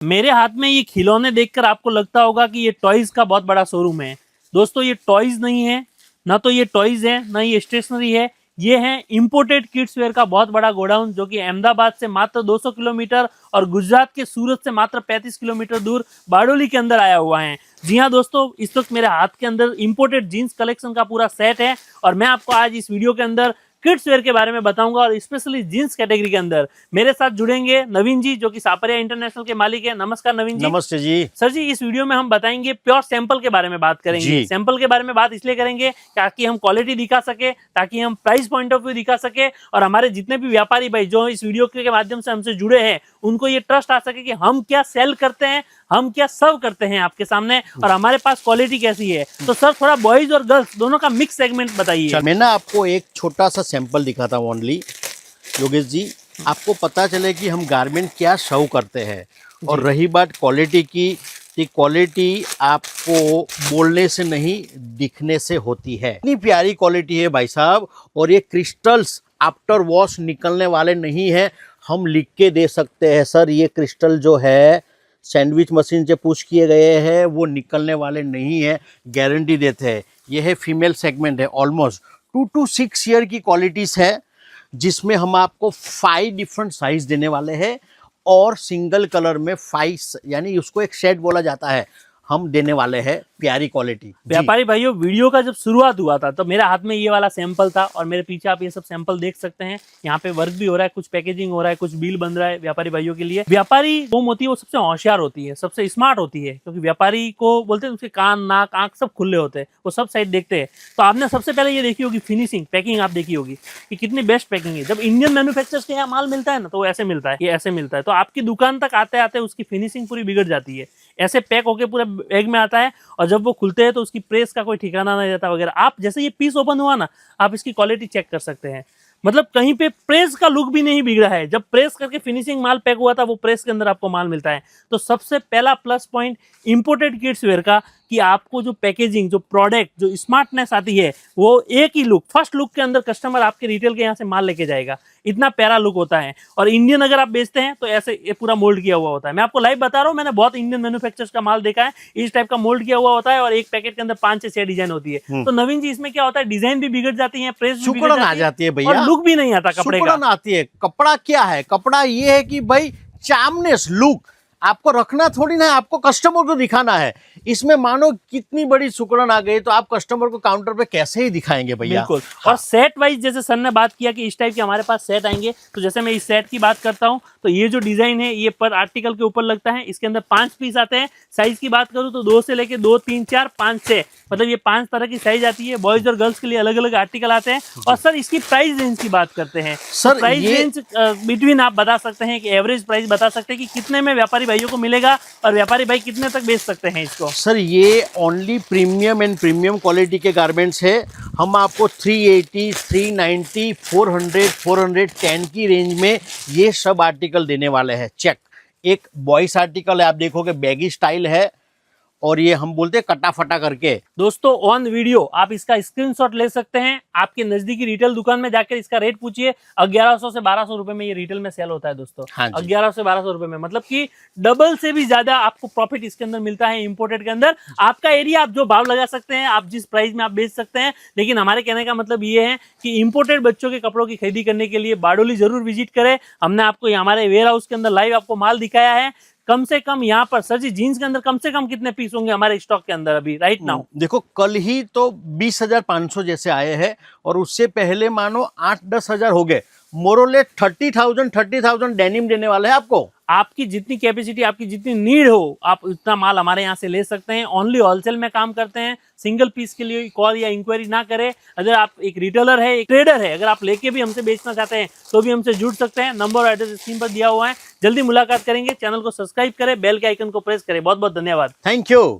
मेरे हाथ में ये खिलौने देखकर आपको लगता होगा कि ये टॉयज का बहुत बड़ा शोरूम है। दोस्तों ये टॉयज नहीं है, ना तो ये टॉयज है, ना ये स्टेशनरी है। ये है इंपोर्टेड किड्स वेयर का बहुत बड़ा गोडाउन, जो कि अहमदाबाद से मात्र 200 किलोमीटर और गुजरात के सूरत से मात्र 35 किलोमीटर दूर बारडोली के अंदर आया हुआ है। जी हाँ दोस्तों, इस वक्त मेरे हाथ के अंदर इंपोर्टेड जीन्स कलेक्शन का पूरा सेट है और मैं आपको आज इस वीडियो के अंदर किड्स वेयर के बारे में बताऊंगा और स्पेशली जींस कैटेगरी के अंदर मेरे साथ जुड़ेंगे नवीन जी, जो कि सापरिया इंटरनेशनल के मालिक है। नमस्कार नवीन जी। नमस्ते जी। सर जी, इस वीडियो में हम बताएंगे प्योर सैंपल के बारे में बात करेंगे। सैंपल के बारे में बात इसलिए करेंगे ताकि हम क्वालिटी दिखा सके, ताकि हम प्राइस पॉइंट ऑफ व्यू दिखा सके और हमारे जितने भी व्यापारी भाई जो इस वीडियो के माध्यम से हमसे जुड़े हैं उनको ये ट्रस्ट आ सके कि हम क्या सेल करते हैं, हम क्या सर्व करते हैं आपके सामने और हमारे पास क्वालिटी कैसी है। तो सर थोड़ा बॉयज और गर्ल्स दोनों का मिक्स सेगमेंट बताइए। मैं ना आपको एक छोटा सा सैंपल दिखाता हूँ ओनली योगेश जी, आपको पता चले कि हम गारमेंट क्या सर्व करते हैं। और रही बात क्वालिटी की, तो क्वालिटी आपको बोलने से नहीं दिखने से होती है। इतनी प्यारी क्वालिटी है भाई साहब, और ये क्रिस्टल्स आफ्टर वॉश निकलने वाले नहीं है। हम लिख के दे सकते हैं सर, ये क्रिस्टल जो है सैंडविच मशीन से पुश किए गए हैं, वो निकलने वाले नहीं है, गारंटी देते हैं। ये है फीमेल सेगमेंट है, ऑलमोस्ट 2 to 6 ईयर की क्वालिटीज़ है, जिसमें हम आपको 5 डिफरेंट साइज देने वाले हैं और सिंगल कलर में 5 यानी उसको एक सेट बोला जाता है, हम देने वाले हैं प्यारी क्वालिटी। व्यापारी भाइयों, वीडियो का जब शुरुआत हुआ था तो मेरे हाथ में ये वाला सैंपल था और मेरे पीछे आप ये सब सैंपल देख सकते हैं। यहाँ पे वर्क भी हो रहा है, कुछ पैकेजिंग हो रहा है, कुछ बिल बन रहा है व्यापारी भाइयों के लिए। व्यापारी वो होती है, वो सबसे होशियार होती है, सबसे स्मार्ट होती है, क्योंकि व्यापारी को बोलते हैं उसके कान नाक आंख सब खुले होते हैं, वो सब साइड देखते हैं। तो आपने सबसे पहले ये देखी होगी फिनिशिंग, पैकिंग आप देखी होगी कि कितनी बेस्ट पैकिंग है। जब इंडियन मैन्युफैक्चरर्स के यहाँ माल मिलता है ना, तो वो ऐसे मिलता है, ये ऐसे मिलता है। तो आपकी दुकान तक आते आते उसकी फिनिशिंग पूरी बिगड़ जाती है। ऐसे पैक होके पूरा बैग में आता है और जब वो खुलते हैं तो उसकी प्रेस का कोई ठिकाना नहीं रहता वगैरह। आप जैसे ये पीस ओपन हुआ ना, आप इसकी क्वालिटी चेक कर सकते हैं। मतलब कहीं पे प्रेस का लुक भी नहीं बिगड़ा है। जब प्रेस करके फिनिशिंग माल पैक हुआ था, वो प्रेस के अंदर आपको माल मिलता है। तो सबसे पहला plus point imported kids where का कि आपको जो पैकेजिंग, जो प्रोडक्ट, जो स्मार्टनेस आती है, वो एक ही लुक, फर्स्ट लुक के अंदर कस्टमर आपके रिटेल के यहाँ से माल लेके जाएगा। इतना प्यारा लुक होता है। और इंडियन अगर आप बेचते हैं तो ऐसे ये पूरा मोल्ड किया हुआ होता है। मैं आपको लाइव बता रहा हूँ, मैंने बहुत इंडियन मैन्युफैक्चरर्स का माल देखा है, इस टाइप का मोल्ड किया हुआ होता है और एक पैकेट के अंदर 5 से 6 डिजाइन होती है। तो नवीन जी, इसमें क्या होता है, डिजाइन भी बिगड़ जाती है, प्रेस भी बिगड़ जाती है भैया, और लुक भी नहीं आता कपड़े का। आती है। कपड़ा क्या है, कपड़ा ये है कि भाई चामनेस लुक आपको रखना थोड़ी ना है, आपको कस्टमर को दिखाना है। इसमें मानो कितनी बड़ी सुकड़न आ गई तो आप कस्टमर को काउंटर पे कैसे ही दिखाएंगे भैया। बिल्कुल। हाँ। और सेट वाइज जैसे सर ने बात किया कि इस टाइप के हमारे पास सेट आएंगे, तो जैसे मैं इस सेट की बात करता हूं तो ये जो डिजाइन है ये पर आर्टिकल के ऊपर लगता है। इसके अंदर 5 पीस आते हैं। साइज की बात करूं तो 2 से लेके 2, 3, 4, 5, 6, मतलब ये 5 तरह की साइज आती है। बॉयज और गर्ल्स के लिए अलग अलग आर्टिकल आते हैं। और सर इसकी प्राइस रेंज की बात करते हैं सर, तो प्राइस रेंज बिटवीन आप बता सकते हैं कि एवरेज प्राइस बता सकते हैं कि कितने में व्यापारी भाइयों को मिलेगा और व्यापारी भाई कितने तक बेच सकते हैं इसको। सर ये only premium and premium quality के गारमेंट्स है। हम आपको 380, 390, 400, 410 की रेंज में ये सब आर्टिकल देने वाले हैं। चेक, एक बॉयस आर्टिकल है, आप देखोगे बैगी स्टाइल है और ये हम बोलते हैं कटा फटा करके। दोस्तों ऑन वीडियो आप इसका स्क्रीनशॉट ले सकते हैं, आपके नजदीकी रिटेल दुकान में जाकर इसका रेट पूछिए। 1100 से 1200 रुपए में ये रिटेल में सेल होता है दोस्तों। हाँ 1100 से 1200 रुपए में, मतलब कि डबल से भी ज्यादा आपको प्रॉफिट इसके अंदर मिलता है इंपोर्टेड के अंदर। आपका एरिया, आप जो भाव लगा सकते हैं, आप जिस प्राइस में आप बेच सकते हैं। लेकिन हमारे कहने का मतलब ये है कि इंपोर्टेड बच्चों के कपड़ों की खरीदी करने के लिए बारडोली जरूर विजिट करें। हमने आपको हमारे वेयर हाउस के अंदर लाइव आपको माल दिखाया है। कम से कम यहाँ पर सर जी जीन्स के अंदर कम से कम कितने पीस होंगे हमारे स्टॉक के अंदर अभी राइट नाउ? देखो कल ही तो 20,500 जैसे आए हैं और उससे पहले मानो 8-10 हजार हो गए। मोरोले 30,000 डेनिम देने वाले हैं आपको। आपकी जितनी कैपेसिटी, आपकी जितनी नीड हो, आप उतना माल हमारे यहाँ से ले सकते हैं। ओनली होलसेल में काम करते हैं। सिंगल पीस के लिए कॉल या इंक्वायरी ना करें। अगर आप एक रिटेलर है, एक ट्रेडर है, अगर आप लेके भी हमसे बेचना चाहते हैं तो भी हमसे जुड़ सकते हैं। नंबर और एड्रेस स्क्रीन पर दिया हुआ है। जल्दी मुलाकात करेंगे। चैनल को सब्सक्राइब करें, बेल के आइकन को प्रेस करें। बहुत बहुत धन्यवाद। Thank you.